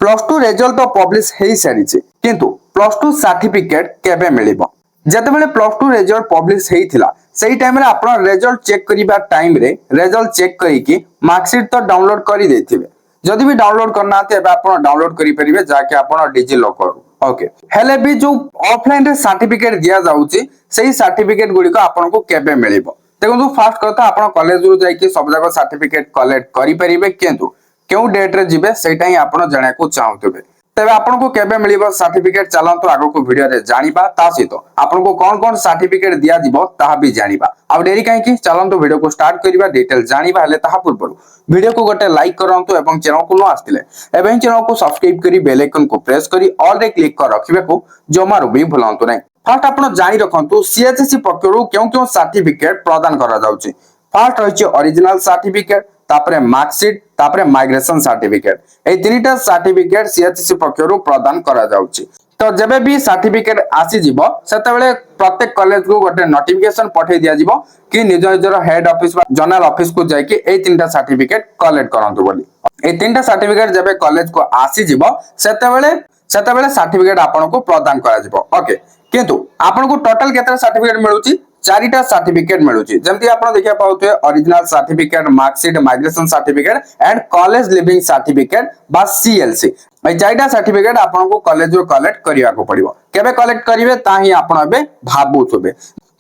Plus two result तो publish हो सारी किंतु प्लस टू सर्टिफिकेट केबे मिलिबो जेतेबेले प्लस टू रिजल्ट पब्लिश हेइथिला सेही टाइम रे आपण रिजल्ट चेक करिबा टाइम रे रिजल्ट चेक करिकि मार्कशीट तो डाउनलोड करि देथिबे जदि भी डाउनलोड करना ते आपण डाउनलोड करि परिबे जाके आपण डिजी लॉकर ओके हेले भी जो ऑफलाइन रे सर्टिफिकेट दिया जाउची सेही सर्टिफिकेट गुडी को आपण को केबे मिलिबो देखो फास्ट कथा आपण कॉलेज रु जाई कि सब जगह सर्टिफिकेट कलेक्ट करि परिबे किंतु क्यों डेट रे जिबे सेटा ही आपण जाने को चाहउतबे तबे आपण को केबे मिलिबो सर्टिफिकेट चलंतो आगो को वीडियो रे जानिबा ता सहित आपण को कोन कोन सर्टिफिकेट दिया जिवो ता भी जानिबा आ देरी काहे कि चलंतो वीडियो को स्टार्ट करिबा डिटेल जानिबा हले ता पूर्व वीडियो को गोटे लाइक करंतो एवं चैनल को न आस्तिले एवं चैनल को सब्सक्राइब करी बेल आइकन को प्रेस करी ऑल रे क्लिक कर रखिबे को जमारो भी भूलंतो नै फर्स्ट आपण जानि रखंतु सीएचसी पक्षरु क्यों सर्टिफिकेट प्रदान करा जाउची फर्स्ट होइचे ओरिजिनल सर्टिफिकेट तापरे मार्कशीट तापरे माइग्रेशन सर्टिफिकेट ए तीनटा सर्टिफिकेट सीएचसी पक्षरु प्रदान करा जाउची तो जेबे भी सर्टिफिकेट आसी जिवो सेतेबेले प्रत्येक कॉलेज को गोटे नोटिफिकेशन पठै दिया जिवो कि निज निजर हेड ऑफिस बा जनरल ऑफिस को जाय कि ए तीनटा सर्टिफिकेट कलेक्ट करंतु बोली ए तीनटा सर्टिफिकेट जेबे कॉलेज को आसी जिवो सेतेबेले सर्टिफिकेट आपन को प्रदान करा जिवो ओके किंतु आपन को टोटल केतरा सर्टिफिकेट मिलुची चारिटा सर्टिफिकेट मिलुची जेमति आपण देखिया पाउथे original certificate marksheet migration certificate and college leaving certificate बा सीएलसी ए चारिटा सर्टिफिकेट आपण को कॉलेज रो कलेक्ट करिया को पड़िबो केबे कलेक्ट करिवे ताही आपण एबे भाबुथबे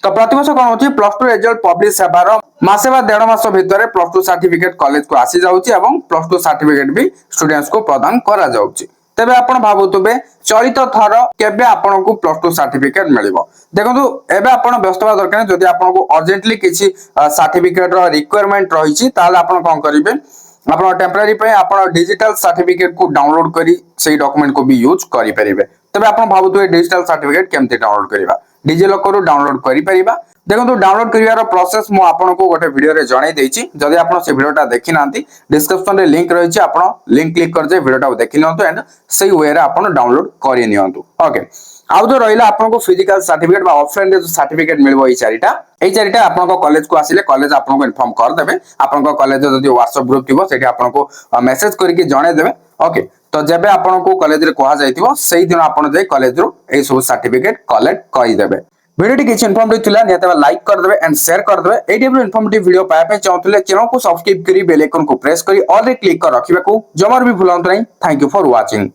तो प्रतिवर्ष कोन होची प्लस टू रिजल्ट पब्लिश हेबार मासे बा 1.5 मास भितरे प्लस टू सर्टिफिकेट कॉलेज को आसी जाउची एवं प्लस टू सर्टिफिकेट भी स्टूडेंट्स को प्रदान करा जाउची तेबे आपण भाबुतबे चलित थर केबे आपण को प्लस टू सर्टिफिकेट मिलिबो देखंतु एबे आपण व्यस्त बा दरकार जदि आपण को अर्जेंटली किछि सर्टिफिकेट रो रिक्वायरमेंट रहिछि ताले आपण कोन करिवे आपण टेम्पररी पे आपण डिजिटल सर्टिफिकेट को डाउनलोड करी सेही डॉक्यूमेंट को भी यूज करि परिबे तबे आपण भाबुतबे डिजिटल सर्टिफिकेट केमते डाउनलोड करिबा डिजी लॉकर रो डाउनलोड करि परिबा देखो डाउनलोड करिवार प्रोसेस मु आपन को गोटे वीडियो रे जणाई देछि जदि आपन से वीडियोटा देखि नांती डिस्क्रिप्शन रे लिंक रहि छि आपन लिंक क्लिक कर जे वीडियोटा देखि नियंतु एंड सही वे रे आपन डाउनलोड करि नियंतु ओके आउ जो रहिला आपन को फिजिकल सर्टिफिकेट बा ऑफलाइन रे जो सर्टिफिकेट मिलबो ए चारिटा आपन को कॉलेज को आसीले कॉलेज आपन को इन्फॉर्म कर देबे आपन को कॉलेज जदि व्हाट्सएप ग्रुप थिबो सेठी आपन को मेसेज करके जणाई देबे ओके तो जेबे आपन को कॉलेज रे कोहा जायतिबो सेही दिन आपन जे कॉलेज रो ए सब सर्टिफिकेट कलेक्ट करि देबे वीडियो किसी इन्फॉर्मेटिव थिला नियतबा लाइक कर देबे एंड शेयर कर देबे ए टाइप रो इन्फॉर्मेटिव वीडियो पाए पे चाहतले चैनल को सब्सक्राइब करी बेल आइकन को प्रेस करी ऑल रे क्लिक कर रखिबे को जमर भी भूलंत नहीं थैंक यू फॉर वाचिंग।